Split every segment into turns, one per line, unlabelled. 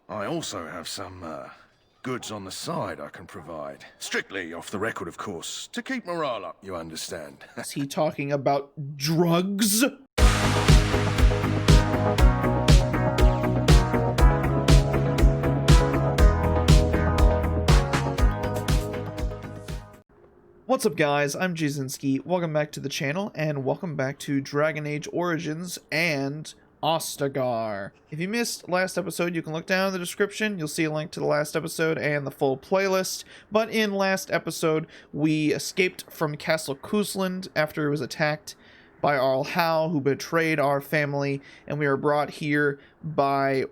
I also have some, goods on the side I can provide. Strictly off the record, of course. To keep morale up, you understand.
Is he talking about drugs? What's up, guys? I'm Jayzinski. Welcome back to the channel, and welcome back to Dragon Age Origins and Ostagar. If you missed last episode, you can look down in the description. You'll see a link to the last episode and the full playlist. But in last episode, we escaped from Castle Cousland after it was attacked by Arl Howe, who betrayed our family, and we were brought here by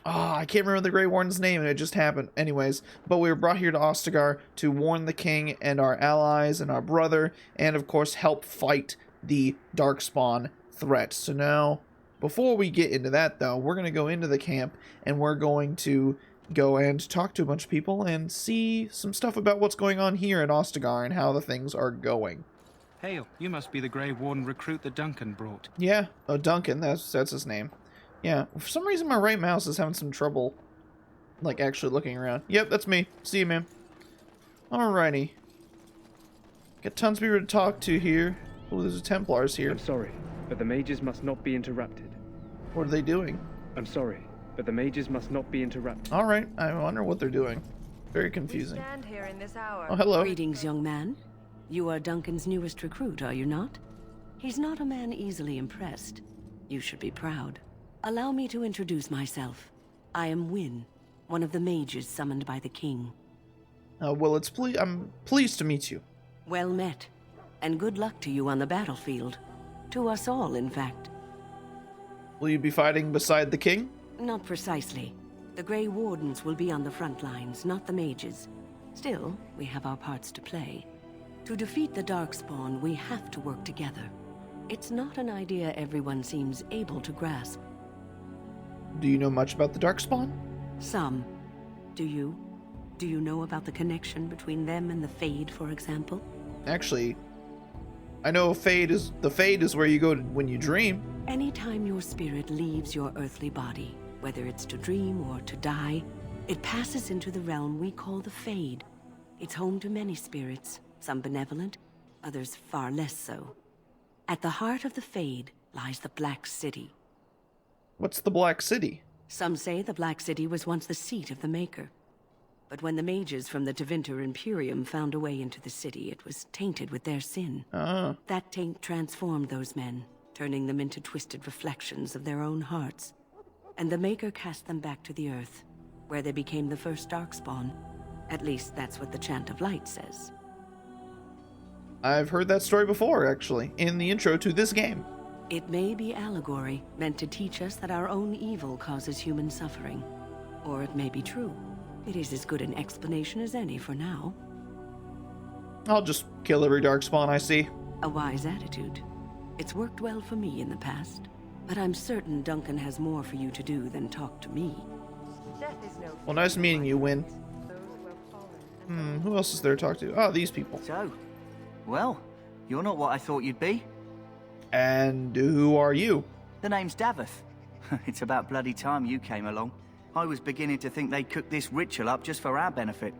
I can't remember the Grey Warden's name, and it just happened. Anyways, but we were brought here to Ostagar to warn the king and our allies and our brother, and of course help fight the Darkspawn threat. So now, before we get into that though, we're going to go into the camp, and we're going to go and talk to a bunch of people and see some stuff about what's going on here in Ostagar and how the things are going.
Hail, you must be the Grey Warden recruit that Duncan brought.
Yeah, Duncan, that's his name. Yeah, for some reason my right mouse is having some trouble, like, actually looking around. Yep, that's me. See you, man. Alrighty. Got tons of people to talk to here. Oh, there's a Templars here.
I'm sorry, but the mages must not be interrupted.
What are they doing?
I'm sorry, but the mages must not be interrupted.
Alright, I wonder what they're doing. Very confusing.
We stand here in this hour.
Oh, hello.
Greetings, young man. You are Duncan's newest recruit, are you not? He's not a man easily impressed. You should be proud. Allow me to introduce myself. I am Wynne, one of the mages summoned by the king.
Well, I'm pleased to meet you.
Well met, and good luck to you on the battlefield. To us all, in fact.
Will you be fighting beside the king?
Not precisely. The Grey Wardens will be on the front lines, not the mages. Still, we have our parts to play. To defeat the Darkspawn, we have to work together. It's not an idea everyone seems able to grasp.
Do you know much about the Darkspawn?
Some. Do you? Do you know about the connection between them and the Fade, for example?
Actually, I know the Fade is where you go when you dream.
Anytime your spirit leaves your earthly body, whether it's to dream or to die, it passes into the realm we call the Fade. It's home to many spirits, some benevolent, others far less so. At the heart of the Fade lies the Black City.
What's the Black City?
Some say the Black City was once the seat of the Maker. But when the mages from the Tevinter Imperium found a way into the city, it was tainted with their sin. That taint transformed those men, turning them into twisted reflections of their own hearts. And the Maker cast them back to the Earth, where they became the first Darkspawn. At least that's what the Chant of Light says.
I've heard that story before, actually, in the intro to this game.
It may be allegory, meant to teach us that our own evil causes human suffering. Or it may be true. It is as good an explanation as any for now.
I'll just kill every Darkspawn I see.
A wise attitude. It's worked well for me in the past. But I'm certain Duncan has more for you to do than talk to me.
Death is no
Well, nice meeting you, Wynne.
those who have fallen.
Who else is there to talk to? Oh, these people.
So, well, you're not what I thought you'd be.
And who are you?
The name's Daveth. It's about bloody time you came along. I was beginning to think they'd cooked this ritual up just for our benefit.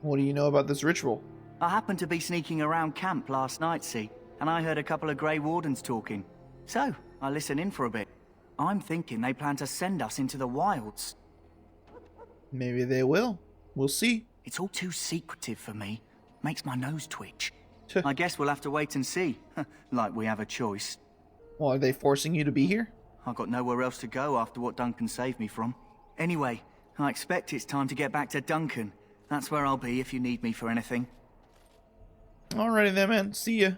What do you know about this ritual?
I happened to be sneaking around camp last night, see, and I heard a couple of Grey Wardens talking. So, I listened in for a bit. I'm thinking they plan to send us into the wilds.
Maybe they will. We'll see.
It's all too secretive for me. Makes my nose twitch. I guess we'll have to wait and see. Like we have a choice.
Well, are they forcing you to be here?
I've got nowhere else to go after what Duncan saved me from. Anyway, I expect it's time to get back to Duncan. That's where I'll be if you need me for anything.
Alrighty then, man. See ya.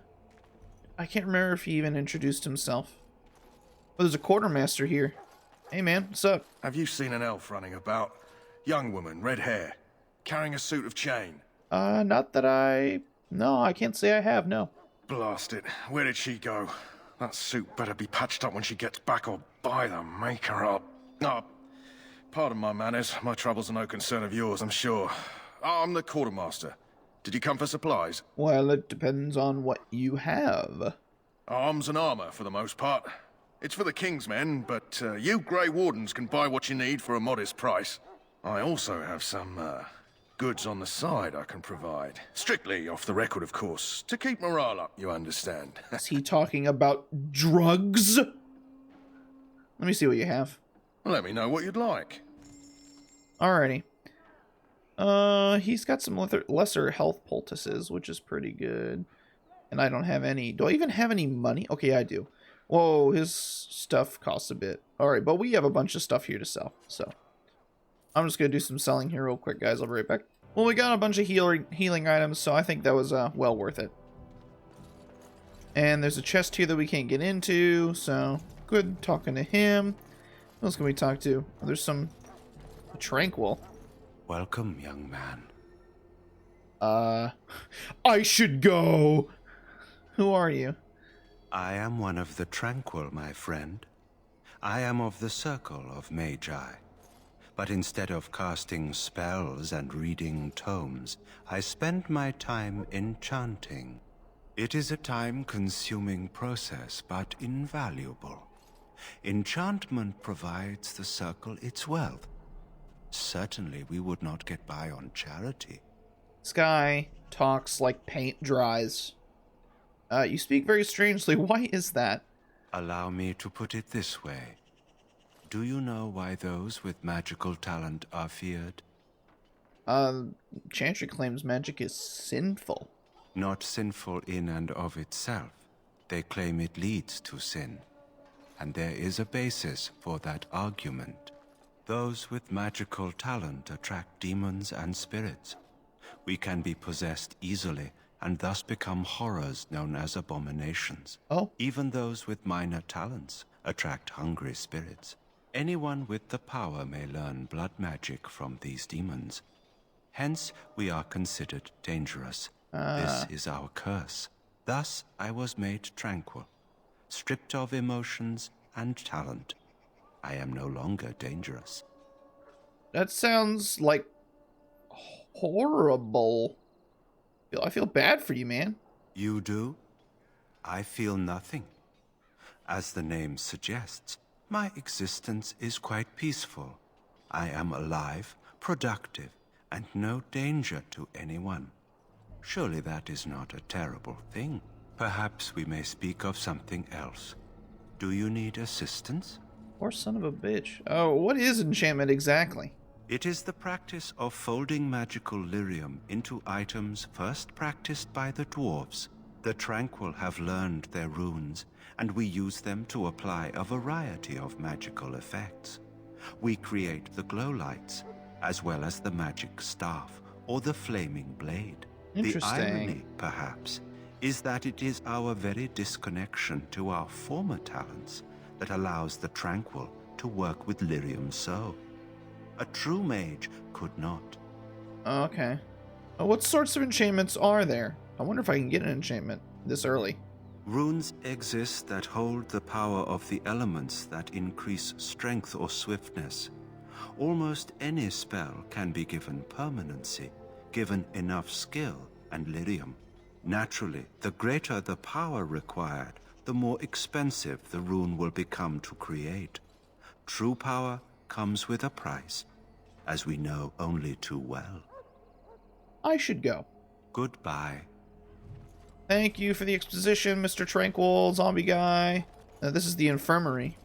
I can't remember if he even introduced himself. Oh, there's a quartermaster here. Hey, man. What's up?
Have you seen an elf running about? Young woman, red hair, carrying a suit of chain.
Not that I... No, I can't say I have, no.
Blast it. Where did she go? That suit better be patched up when she gets back, or by the Maker up. Oh, pardon my manners. My troubles are no concern of yours, I'm sure. I'm the quartermaster. Did you come for supplies?
Well, it depends on what you have.
Arms and armor, for the most part. It's for the King's men, but you Grey Wardens can buy what you need for a modest price. I also have some goods on the side I can provide. Strictly off the record, of course, to keep morale up, you understand.
Is he talking about drugs? Let me see what you have.
Let me know what you'd like.
Alrighty. He's got some lesser health poultices, which is pretty good. And I don't have any. Do I even have any money? Okay, I do. Whoa, his stuff costs a bit. Alright, but we have a bunch of stuff here to sell, so. I'm just going to do some selling here real quick, guys. I'll be right back. Well, we got a bunch of healing items, so I think that was well worth it. And there's a chest here that we can't get into, so good talking to him. Who else can we talk to? Oh, there's some Tranquil.
Welcome, young man.
I should go. Who are you?
I am one of the Tranquil, my friend. I am of the Circle of Magi. But instead of casting spells and reading tomes, I spend my time enchanting. It is a time-consuming process, but invaluable. Enchantment provides the Circle its wealth. Certainly we would not get by on charity.
This guy talks like paint dries. You speak very strangely. Why is that?
Allow me to put it this way. Do you know why those with magical talent are feared?
Chantry claims magic is sinful.
Not sinful in and of itself. They claim it leads to sin. And there is a basis for that argument. Those with magical talent attract demons and spirits. We can be possessed easily and thus become horrors known as abominations.
Oh.
Even those with minor talents attract hungry spirits. Anyone with the power may learn blood magic from these demons. Hence, we are considered dangerous. This is our curse. Thus, I was made tranquil, stripped of emotions and talent. I am no longer dangerous.
That sounds like horrible. I feel bad for you, man.
You do? I feel nothing. As the name suggests, my existence is quite peaceful. I am alive, productive, and no danger to anyone. Surely that is not a terrible thing. Perhaps we may speak of something else. Do you need assistance?
Poor son of a bitch. Oh, what is enchantment exactly?
It is the practice of folding magical lyrium into items first practiced by the dwarves. The Tranquil have learned their runes, and we use them to apply a variety of magical effects. We create the glow lights, as well as the magic staff or the flaming blade. The irony, perhaps, is that it is our very disconnection to our former talents that allows the Tranquil to work with lyrium so. A true mage could not.
Okay. What sorts of enchantments are there? I wonder if I can get an enchantment this early.
Runes exist that hold the power of the elements that increase strength or swiftness. Almost any spell can be given permanency, given enough skill and lyrium. Naturally, the greater the power required, the more expensive the rune will become to create. True power comes with a price, as we know only too well.
I should go.
Goodbye.
Thank you for the exposition, Mr. Tranquil, zombie guy. This is the infirmary.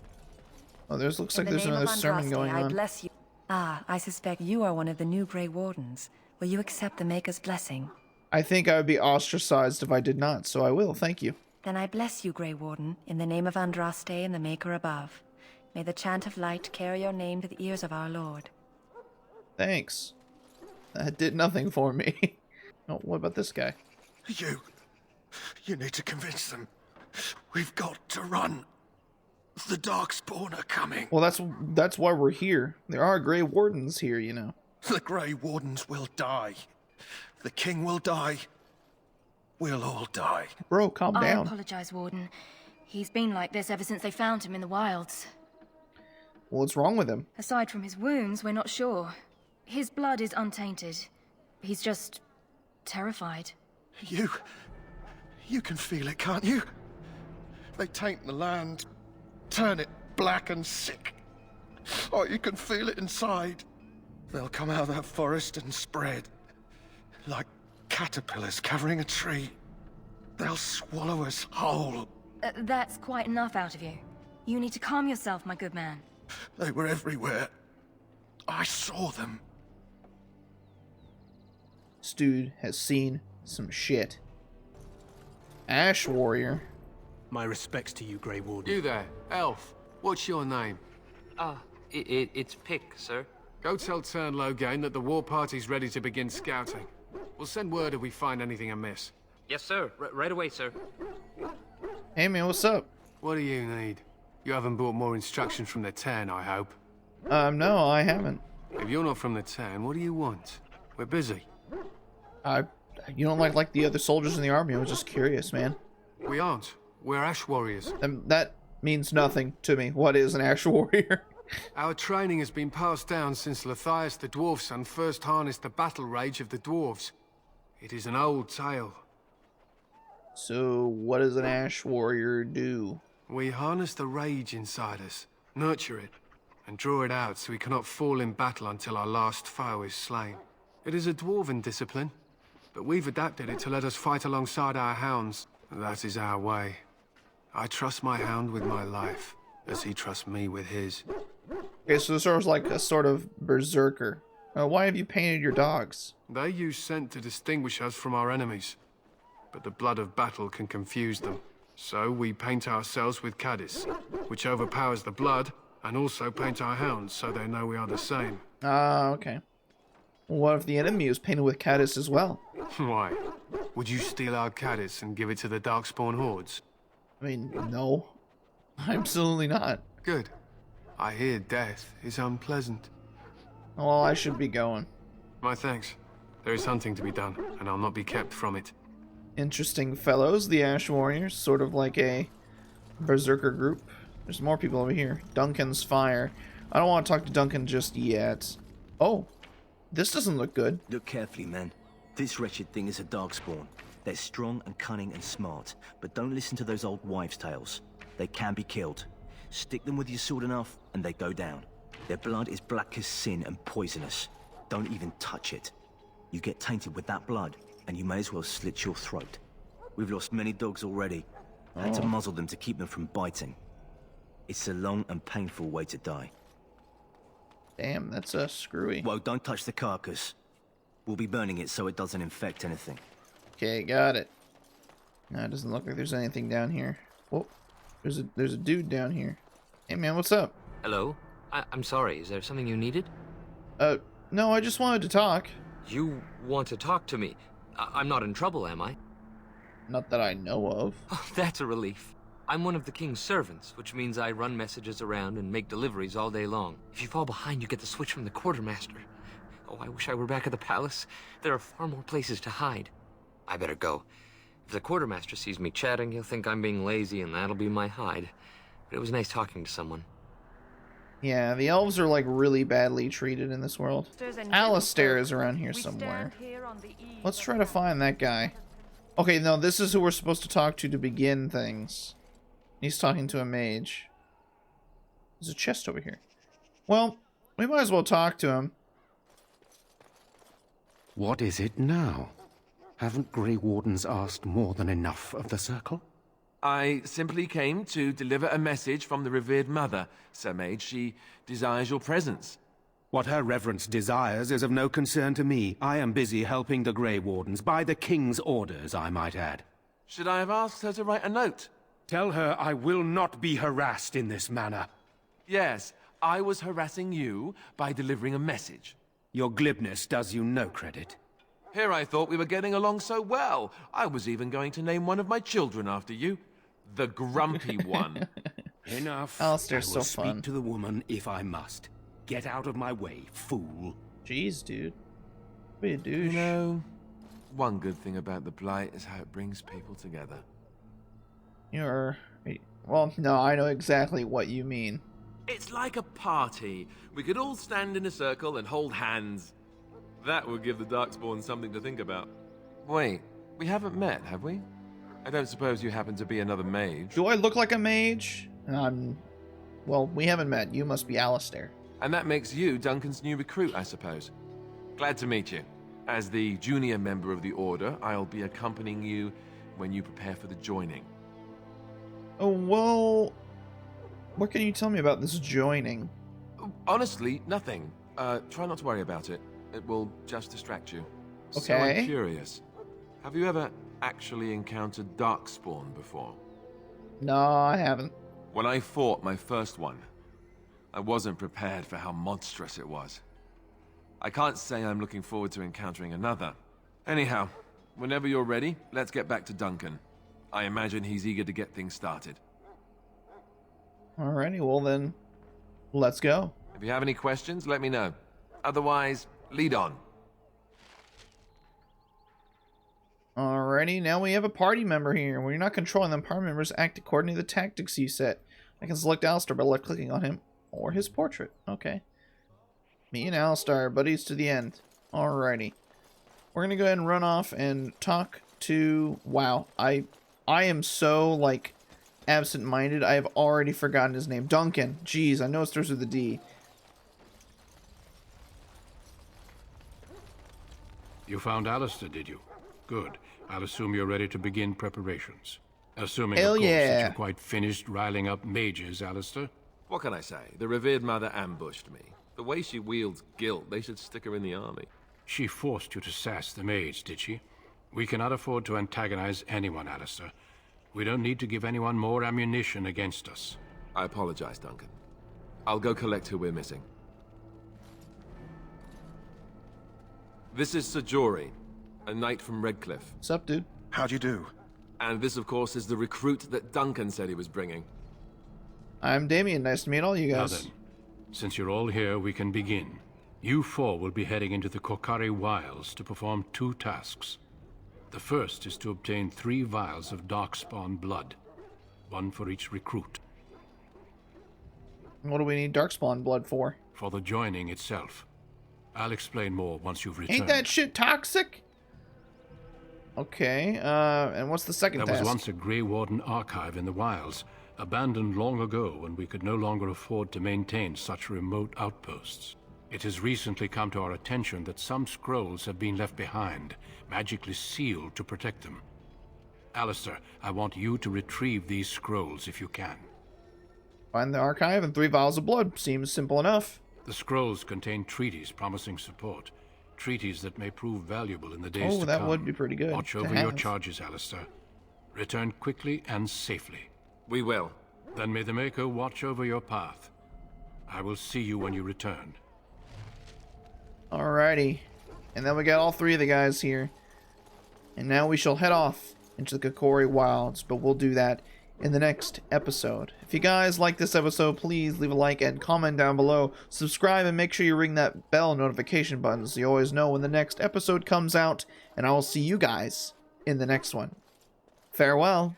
Oh, looks like there's another sermon going on.
I bless you. Ah, I suspect you are one of the new Grey Wardens. Will you accept the Maker's blessing?
I think I would be ostracized if I did not, so I will, thank you.
Then I bless you, Grey Warden, in the name of Andraste and the Maker above. May the chant of light carry your name to the ears of our Lord.
Thanks. That did nothing for me. Oh, what about this guy?
You need to convince them. We've got to run. The Darkspawn are coming.
Well, that's why we're here. There are Grey Wardens here, you know.
The Grey Wardens will die. The King will die. We'll all die.
Bro, calm
I
down.
apologize, Warden. He's been like this ever since they found him in the wilds.
Well, what's wrong with him?
Aside from his wounds, we're not sure. His blood is untainted. He's just terrified.
You can feel it, can't you? They taint the land, turn it black and sick. Oh, you can feel it inside. They'll come out of that forest and spread. Like caterpillars covering a tree. They'll swallow us whole.
That's quite enough out of you. You need to calm yourself, my good man.
They were everywhere. I saw them.
This dude has seen some shit. Ash Warrior.
My respects to you, Grey Warden.
You there, elf. What's your name?
It's Pick, sir.
Go tell Turnlow that the war party's ready to begin scouting. We'll send word if we find anything amiss.
Yes, sir. Right away, sir.
Hey man, what's up?
What do you need? You haven't brought more instructions from the town, I hope.
No, I haven't.
If you're not from the town, what do you want? We're busy.
You don't like the other soldiers in the army. I was just curious, man.
We aren't. We're Ash Warriors.
That means nothing to me. What is an Ash Warrior?
Our training has been passed down since Lathias the Dwarf Son first harnessed the battle rage of the dwarves. It is an old tale.
So, what does an Ash Warrior do?
We harness the rage inside us, nurture it, and draw it out so we cannot fall in battle until our last foe is slain. It is a dwarven discipline, but we've adapted it to let us fight alongside our hounds. That is our way. I trust my hound with my life, as he trusts me with his.
Okay, so this is like a sort of berserker. Why have you painted your dogs?
They use scent to distinguish us from our enemies, but the blood of battle can confuse them. So we paint ourselves with caddis, which overpowers the blood, and also paint our hounds so they know we are the same.
Ah, okay. What if the enemy is painted with caddis as well?
Why? Would you steal our caddis and give it to the Darkspawn hordes?
I mean, no. Absolutely not.
Good. I hear death is unpleasant.
Well, I should be going.
My thanks. There is hunting to be done, and I'll not be kept from it.
Interesting fellows, the Ash Warriors. Sort of like a berserker group. There's more people over here. Duncan's Fire. I don't want to talk to Duncan just yet. Oh, this doesn't look good.
Look carefully, man. This wretched thing is a Darkspawn. They're strong and cunning and smart, but don't listen to those old wives' tales. They can be killed. Stick them with your sword enough, and they go down. Their blood is black as sin and poisonous. Don't even touch it. You get tainted with that blood, and you may as well slit your throat. We've lost many dogs already. Had to muzzle them to keep them from biting. It's a long and painful way to die.
Damn, that's screwy.
Whoa, don't touch the carcass. We'll be burning it so it doesn't infect anything.
Okay, got it. No, it doesn't look like there's anything down here. Whoa, there's a dude down here. Hey man, what's up?
Hello? I'm sorry, is there something you needed?
No, I just wanted to talk.
You want to talk to me? I'm not in trouble, am I?
Not that I know of.
Oh, that's a relief. I'm one of the king's servants, which means I run messages around and make deliveries all day long. If you fall behind, you get the switch from the quartermaster. Oh, I wish I were back at the palace. There are far more places to hide. I better go. If the quartermaster sees me chatting, he'll think I'm being lazy, and that'll be my hide. But it was nice talking to someone.
Yeah, the elves are like really badly treated in this world. Alistair is around here somewhere. Let's try to find that guy. Okay, no, this is who we're supposed to talk to begin things. He's talking to a mage. There's a chest over here. Well, we might as well talk to him.
What is it now? Haven't Grey Wardens asked more than enough of the Circle?
I simply came to deliver a message from the revered mother, Sir Mage. She desires your presence.
What her reverence desires is of no concern to me. I am busy helping the Grey Wardens, by the King's orders, I might add.
Should I have asked her to write a note?
Tell her I will not be harassed in this manner.
Yes, I was harassing you by delivering a message.
Your glibness does you no credit.
Here I thought we were getting along so well. I was even going to name one of my children after you. The Grumpy One.
Enough.
Alistair's
I will
so fun.
speak to the woman if I must. Get out of my way, fool.
Jeez, dude. Be a douche.
You know, one good thing about the Blight is how it brings people together.
Well, no, I know exactly what you mean.
It's like a party. We could all stand in a circle and hold hands. That would give the Darkspawn something to think about. Wait, we haven't met, have we? I don't suppose you happen to be another mage?
Do I look like a mage? I'm Well, we haven't met. You must be Alistair.
And that makes you Duncan's new recruit, I suppose. Glad to meet you. As the junior member of the Order, I'll be accompanying you when you prepare for the joining.
Oh, well... What can you tell me about this joining?
Honestly, nothing. Try not to worry about it. It will just distract you.
Okay.
So I'm curious. Have you ever actually encountered Darkspawn before?
No, I haven't.
When I fought my first one, I wasn't prepared for how monstrous it was. I can't say I'm looking forward to encountering another. Anyhow, whenever you're ready, let's get back to Duncan. I imagine he's eager to get things started.
Alrighty, well then, let's go.
If you have any questions, let me know. Otherwise, lead on.
Alrighty, now we have a party member here. When you're not controlling them, party members act according to the tactics you set. I can select Alistair by left-clicking on him or his portrait. Okay. Me and Alistair, buddies to the end. Alrighty. We're gonna go ahead and run off and talk to... Wow, I am so, like, absent-minded. I have already forgotten his name. Duncan. Jeez, I know it starts with a D.
You found Alistair, did you? Good. I'll assume you're ready to begin preparations. Assuming,
Hell
of course, that
yeah.
you're quite finished riling up mages, Alistair.
What can I say? The revered mother ambushed me. The way she wields guilt, they should stick her in the army.
She forced you to sass the mage, did she? We cannot afford to antagonize anyone, Alistair. We don't need to give anyone more ammunition against us.
I apologize, Duncan. I'll go collect who we're missing. This is Sajori, a knight from Redcliffe.
What's up, dude?
How'd you do?
And this, of course, is the recruit that Duncan said he was bringing.
I'm Damien. Nice to meet all you guys.
Now then, since you're all here, we can begin. You four will be heading into the Kokari Wilds to perform 2 tasks. The first is to obtain 3 vials of Darkspawn blood, 1 for each recruit.
What do we need Darkspawn blood for?
For the joining itself. I'll explain more once you've returned.
Ain't that shit toxic? Okay, and what's the second
There
task?
was once a Grey Warden archive in the wilds, abandoned long ago when we could no longer afford to maintain such remote outposts. It has recently come to our attention that some scrolls have been left behind, magically sealed to protect them. Alistair, I want you to retrieve these scrolls if you can.
Find the archive and 3 vials of blood. Seems simple enough.
The scrolls contain treaties promising support. Treaties that may prove valuable in the days to come.
Oh, that would be pretty good.
Watch over your charges, Alistair. Return quickly and safely.
We will.
Then may the Maker watch over your path. I will see you when you return.
Alrighty. And then we got all 3 of the guys here. And now we shall head off into the Kokori Wilds, but we'll do that in the next episode. If you guys like this episode, please leave a like and comment down below. Subscribe and make sure you ring that bell notification button so you always know when the next episode comes out. And I will see you guys in the next one. Farewell.